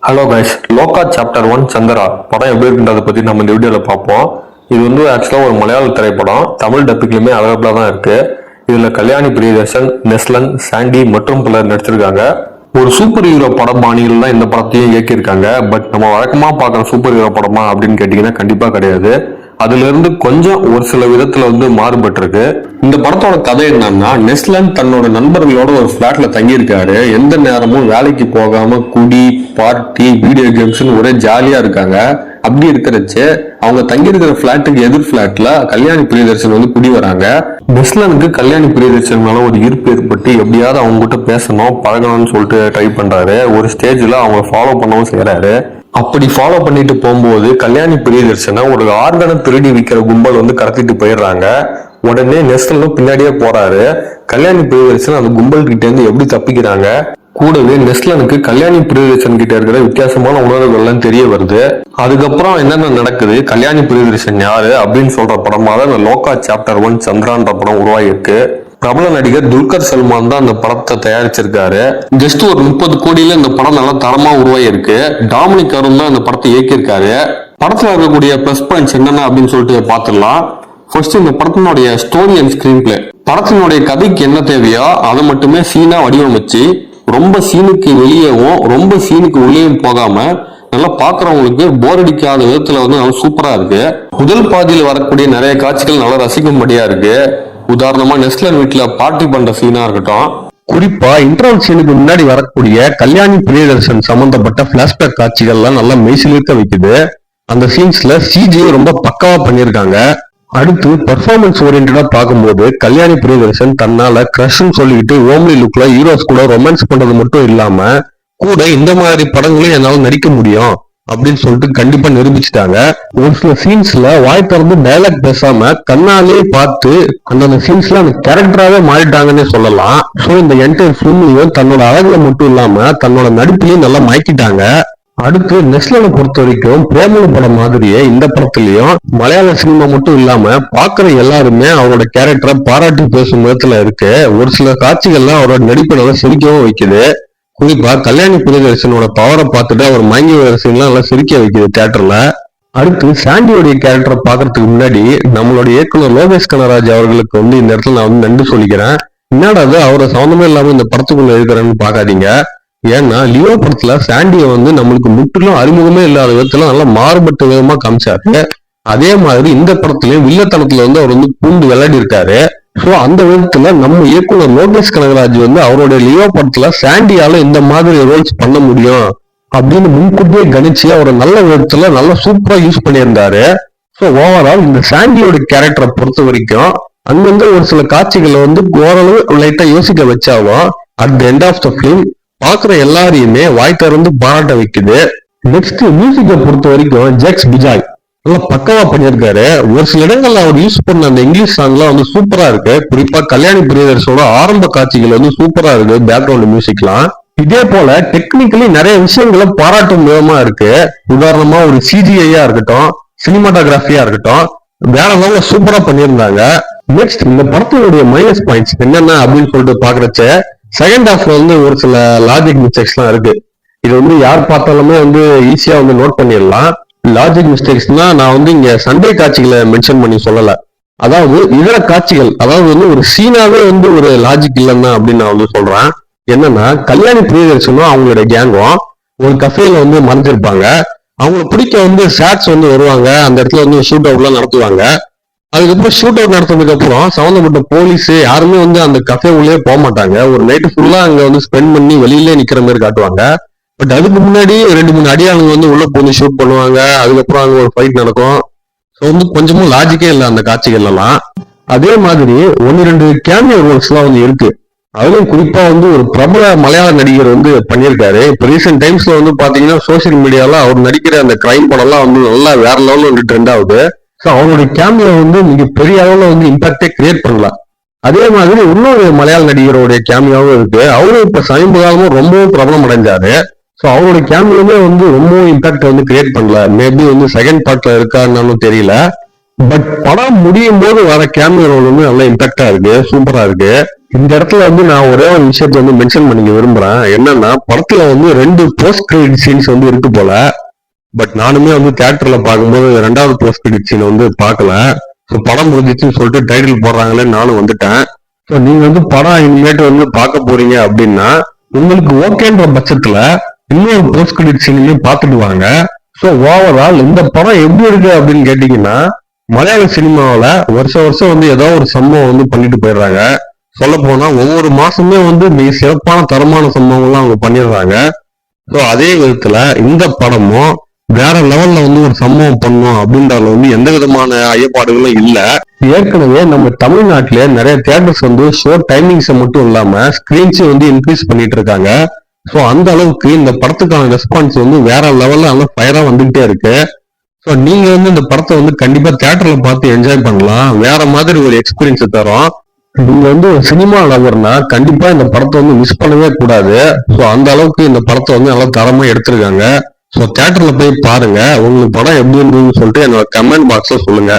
Hello guys, லோகா chapter 1 Chandra படம் எப்படி இருக்குன்றதை பற்றி நம்ம இந்த வீடியோவில் பார்ப்போம். இது வந்து ஆக்சுவலாக ஒரு மலையாள திரைப்படம். தமிழ் டப்பிங்லையுமே அவைலபிளாக தான் இருக்கு. இதில் கல்யாணி பிரியதர்ஷன், நெஸ்லன், சாண்டி மற்றும் பலர் நடிச்சிருக்காங்க. ஒரு சூப்பர் ஹீரோ படம் பாணியில் தான் இந்த படத்தையும் இயக்கியிருக்காங்க. பட் நம்ம வழக்கமாக பார்க்குற சூப்பர் ஹீரோ படமா அப்படின்னு கேட்டிங்கன்னா கண்டிப்பாக கிடையாது. அதுல இருந்து கொஞ்சம் ஒரு சில விதத்துல வந்து மாறுபட்டு இருக்கு. இந்த படத்தோட கதை என்னன்னா, நெஸ்லன் தன்னோட நண்பர்களோட ஒரு பிளாட்ல தங்கியிருக்காரு. எந்த நேரமும் வேலைக்கு போகாம குடி, பார்ட்டி, வீடியோ கேம்ஸ்னு ஒரே ஜாலியா இருக்காங்க. அப்படி இருக்கிறச்சு அவங்க தங்கி இருக்கிற பிளாட்டுக்கு எதிர் பிளாட்ல கல்யாணி பிரியதர்ஷன் வந்து குடி வராங்க. நெஸ்லனுக்கு கல்யாணி பிரியதர்ஷன் மேல ஒரு ஈர்ப்பு ஏற்பட்டு எப்படியாவது அவங்க கிட்ட பேசணும், பழகணும்னு சொல்லிட்டு ட்ரை பண்றாரு. ஒரு ஸ்டேஜ்ல அவங்க ஃபாலோ பண்ணவும் செய்யறாரு. அப்படி ஃபாலோ பண்ணிட்டு போகும்போது கல்யாணி பிரியதர்ஷனை ஒரு ஆர்கனை திருடி விற்கிற கும்பல் வந்து கடத்திட்டு போயிடுறாங்க. உடனே நெஸ்லனும் பின்னாடியே போறாரு. கல்யாணி பிரியதர்ஷன் அந்த கும்பல் கிட்ட இருந்து எப்படி தப்பிக்கிறாங்க, கூடவே நெஸ்லனுக்கு கல்யாணி பிரியதர்ஷன் கிட்ட இருக்கிற வித்தியாசமான உணர்வுகள் எல்லாம் தெரிய வருது. அதுக்கப்புறம் என்னென்ன நடக்குது, கல்யாணி பிரியதர்ஷன் யாரு அப்படின்னு சொல்ற படமா தான் இந்த லோகா சாப்டர் 1 சந்திரான்ற படம் உருவாகிருக்கு. பிரபல நடிகர் துல்கர் சல்மான் தான் இந்த படத்தை தயாரிச்சிருக்காரு. ஜஸ்ட் ஒரு 30 கோடியில இந்த படம் நல்லா தரமா உருவாயிருக்கு. டாமினிக் அருண் தான் இந்த படத்தை இயக்கியிருக்காரு. படத்துல இருக்கக்கூடிய பிளஸ் பாயிண்ட்ஸ் என்னென்ன அப்படின்னு சொல்லிட்டு பாத்துடலாம். ஃபர்ஸ்ட், இந்த படத்தினுடைய ஸ்டோரி அண்ட் ஸ்கிரீன் பிளே. படத்தினுடைய கதைக்கு என்ன தேவையோ அதை மட்டுமே சீனா வடிவமைச்சு ரொம்ப சீனுக்கு வெளியேவும் ரொம்ப சீனுக்கு உள்ளேயும் போகாம நல்லா பாக்குறவங்களுக்கு போர் அடிக்காத விதத்துல வந்து நல்லா சூப்பரா இருக்கு. முதல் பாதியில் வரக்கூடிய நிறைய காட்சிகள் நல்லா ரசிக்கும்படியா இருக்கு. உதாரணமா நெஸ்லன் வீட்டுல பார்ட்டி பண்ற சீனா இருக்கட்டும், குறிப்பா இன்டர்வல் சீனுக்கு முன்னாடி வரக்கூடிய கல்யாணி பிரியதர்ஷன் சம்பந்தப்பட்ட பிளாஷ்பேக் காட்சிகள்லாம் நல்லா மெய்சிலிருக்க வைக்குது. அந்த சீன்ஸ்ல சிஜி ரொம்ப பக்காவா பண்ணிருக்காங்க. அடுத்து பெர்ஃபார்மன்ஸ் ஓரியன்டா பார்க்கும்போது கல்யாணி பிரியதர்ஷன் தன்னால கிரஷ்ன்னு சொல்லிட்டு ஓம்லி லுக்ல ஹீரோஸ் கூட ரொமான்ஸ் பண்றது மட்டும் இல்லாம கூட இந்த மாதிரி படங்களும் என்னால நடிக்க முடியும் அப்படின்னு சொல்லிட்டு கண்டிப்பா நிரூபிச்சுட்டாங்க. ஒரு சில சீன்ஸ்ல வாய் திறந்து டைலாக் பேசாம கண்ணாலே பார்த்து அந்த சீன்ஸ்ல அந்த கேரக்டராவே மாறிட்டாங்கன்னு சொல்லலாம். சோ இந்த என்டையர் ஃபிலிம்லயும் தன்னோட அழகுல மட்டும் இல்லாம தன்னோட நடிப்புலயும் நல்லா மயக்கிட்டாங்க. அடுத்து நெஸ்லனை பொறுத்த வரைக்கும் பிரேமலு படம் மாதிரியே இந்த படத்துலயும் மலையாள சினிமா மட்டும் இல்லாம பாக்குற எல்லாருமே அவரோட கேரக்டரை பாராட்டி பேசும் விதத்துல இருக்கு. ஒரு சில காட்சிகள்லாம் அவரோட நடிப்பை நல்லா சிரிக்கவும் வைக்குது. குறிப்பா கல்யாணி பிரியதர்ஷனோட பவரை பார்த்துட்டு அவர் மயங்கி சீன்லாம் நல்லா சிரிக்க வைக்குது தியேட்டர்ல. அடுத்து சாண்டியோடைய கேரக்டரை பாக்குறதுக்கு முன்னாடி நம்மளோட இயக்குனர் லோகேஷ் கனகராஜ் அவர்களுக்கு வந்து இந்த இடத்துல நான் வந்து நன்றி சொல்லிக்கிறேன். என்னடா அது அவரை சம்மந்தமே இல்லாம இந்த படத்துக்குள்ள இருக்கிறேன்னு பாக்காதீங்க. ஏன்னா லியோ படத்துல சாண்டியை வந்து நம்மளுக்கு முற்றிலும் அறிமுகமே இல்லாத விதத்துல நல்லா மாறுபட்ட விதமா காமிச்சாரு. அதே மாதிரி இந்த படத்துலயும் வில்லத்தனத்துல வந்து அவர் வந்து பூண்டு விளையாடி இருக்காரு. சோ அந்த விதத்துல நம்ம இயக்குனர் லோகேஷ் கனகராஜ் வந்து அவருடைய லியோ படத்துல சாண்டியால இந்த மாதிரி ரோல்ஸ் பண்ண முடியும் அப்படின்னு முன்கூட்டியே கணிச்சு அவரை நல்ல விதத்துல நல்லா சூப்பரா யூஸ் பண்ணியிருந்தாரு. சோ ஓவரால் இந்த சாண்டியோட கேரக்டரை பொறுத்த வரைக்கும் அங்கிருந்து ஒரு சில காட்சிகளை வந்து ஓரளவு லைட்டா யோசிக்க வச்சாலும் at the end of the film பாக்குற எல்லாரையுமே வாய் திறந்து பாராட்ட வைக்குது. நெக்ஸ்ட் மியூசிக்கை பொறுத்த வரைக்கும் ஜெக்ஸ் பிஜாய் நல்லா பக்கவா பண்ணியிருக்காரு. ஒரு சில இடங்கள்ல அவர் யூஸ் பண்ண அந்த இங்கிலீஷ் சாங்லாம் வந்து சூப்பரா இருக்கு. குறிப்பா கல்யாணி பிரியதர்ஷனோட ஆரம்ப காட்சிகள் வந்து சூப்பரா இருக்கு. பேக்ரவுண்ட் மியூசிக்லாம் இதே போல டெக்னிக்கலி நிறைய விஷயங்களை பாராட்டும் விதமா இருக்கு. உதாரணமா ஒரு சிஜிஐயா இருக்கட்டும், சினிமாட்டோகிராஃபியா இருக்கட்டும், வேற லெவல்ல சூப்பரா பண்ணியிருந்தாங்க. நெக்ஸ்ட், இந்த படத்தினுடைய மைனஸ் பாயிண்ட்ஸ் என்னென்ன அப்படின்னு சொல்லிட்டு பாக்குறச்ச செகண்ட் ஹாஃப்ல வந்து ஒரு சில லாஜிக் மிஸ்டேக்ஸ் எல்லாம் இருக்கு. இது வந்து யார் பார்த்தாலுமே வந்து ஈஸியா வந்து நோட் பண்ணிடலாம். லாஜிக் மிஸ்டேக்ஸ்னா நான் வந்து இங்க சண்டை காட்சிகளை மென்ஷன் பண்ணி சொல்லல. அதாவது இதர காட்சிகள், அதாவது வந்து ஒரு சீனாவே வந்து ஒரு லாஜிக் இல்லைன்னா அப்படின்னு நான் வந்து சொல்றேன். என்னன்னா கல்யாணி பிரியதர்ஷனும் அவங்களோட கேங்கும் ஒரு கஃபேல வந்து மறைஞ்சிருப்பாங்க. அவங்களை பிடிக்க வந்து ஷாட்ஸ் வந்து வருவாங்க. அந்த இடத்துல வந்து ஷூட் அவுட் எல்லாம் நடத்துவாங்க. அதுக்கப்புறம் ஷூட் அவுட் நடத்ததுக்கு அப்புறம் சம்பந்தப்பட்ட போலீஸ் யாருமே வந்து அந்த கஃபே உள்ளே போக மாட்டாங்க. ஒரு நைட்டு ஃபுல்லா அங்க வந்து ஸ்பெண்ட் பண்ணி வெளியிலே நிக்கிற மாதிரி காட்டுவாங்க. பட் அதுக்கு முன்னாடி 2-3 அடியாளுங்க வந்து உள்ள போய் ஷூட் பண்ணுவாங்க. அதுக்கப்புறம் அங்க ஒரு ஃபைட் நடக்கும். ஸோ வந்து கொஞ்சமும் லாஜிக்கே இல்லை அந்த காட்சிகள் எல்லாம். அதே மாதிரி 1-2 கேமியோ ரோல்ஸ் எல்லாம் வந்து இருக்கு. அதுலயும் குறிப்பா வந்து ஒரு பிரபல மலையாள நடிகர் வந்து பண்ணியிருக்காரு. இப்போ ரீசெண்ட் டைம்ஸ்ல வந்து பாத்தீங்கன்னா சோசியல் மீடியால அவர் நடிக்கிற அந்த கிரைம் படம் எல்லாம் வந்து நல்லா வேற லெவல்ல வந்து ட்ரெண்ட் ஆகுது. ஸோ அவருடைய கேமியோ வந்து மிக பெரிய அளவுல வந்து இம்பாக்டே கிரியேட் பண்ணலாம். அதே மாதிரி இன்னொரு மலையாள நடிகருடைய கேமியாவும் இருக்கு. அவரும் இப்ப சமீப காலமும் ரொம்பவும் பிரபலம் அடைஞ்சாரு. ஸோ அவருடைய கேமியோவே வந்து ரொம்பவும் இம்பாக்ட் வந்து கிரியேட் பண்ணல. மேபி வந்து செகண்ட் பார்ட்ல இருக்காருன்னு தெரியல. பட் படம் முடியும் போது வர கேமியோ ரோல் வந்து நல்ல இம்பாக்டா இருக்கு, சூப்பரா இருக்கு. இந்த இடத்துல வந்து நான் ஒரே ஒரு விஷயத்த வந்து மென்ஷன் பண்ணிக்க விரும்புறேன். என்னன்னா படத்துல வந்து 2 போஸ்ட் கிரெடிட் சீன்ஸ் வந்து இருக்கு போல. பட் நானுமே வந்து தியேட்டர்ல பார்க்கும்போது 2வது போஸ்ட் கிரெடிட் சீன் வந்து பார்க்கல. ஸோ படம் முடிஞ்சிச்சுன்னு சொல்லிட்டு டைட்டில் போடுறாங்களே நானும் வந்துட்டேன். ஸோ நீங்க வந்து படம் இனிமேட்டு வந்து பார்க்க போறீங்க அப்படின்னா உங்களுக்கு ஓகேன்ற பட்சத்துல இன்னொரு போஸ்ட் கிரெடிட் சீனுமே பார்த்துட்டு வாங்க. ஸோ ஓவரால் இந்த படம் எப்படி இருக்கு அப்படின்னு கேட்டீங்கன்னா, மலையாள சினிமாவில வருஷம் வந்து ஏதோ ஒரு சம்பவம் வந்து பண்ணிட்டு போயிடுறாங்க. சொல்ல போனா ஒவ்வொரு மாசமே வந்து மிக சிறப்பான தரமான சம்பவங்கள்லாம் அவங்க பண்ணிடுறாங்க. ஸோ அதே விதத்துல இந்த படமும் வேற லெவல்ல வந்து ஒரு சம்பவம் பண்ணும் அப்படின்றதுல வந்து எந்த விதமான ஐயப்பாடுகளும் இல்ல. ஏற்கனவே நம்ம தமிழ்நாட்டிலே நிறைய தியேட்டர்ஸ் வந்து ஷோ டைமிங்ஸை மட்டும் இல்லாம ஸ்கிரீன்ஸை வந்து இன்க்ரீஸ் பண்ணிட்டு இருக்காங்க. ஸோ அந்த அளவுக்கு இந்த படத்துக்கான ரெஸ்பான்ஸ் வந்து வேற லெவல்ல நல்லா ஃபயரா வந்துகிட்டே இருக்கு. ஸோ நீங்க வந்து இந்த படத்தை வந்து கண்டிப்பா தியேட்டர்ல பார்த்து என்ஜாய் பண்ணலாம். வேற மாதிரி ஒரு எக்ஸ்பீரியன்ஸ் தரும். நீங்க வந்து ஒரு சினிமா லவர்னா கண்டிப்பா இந்த படத்தை வந்து மிஸ் பண்ணவே கூடாது. ஸோ அந்த அளவுக்கு இந்த படத்தை வந்து நல்லா தரமா எடுத்திருக்காங்க. ஸோ தியேட்டர்ல போய் பாருங்க. உங்களுக்கு படம் எப்படி இருந்ததுன்னு சொல்லிட்டு என்னோட கமெண்ட் பாக்ஸ்ல சொல்லுங்க.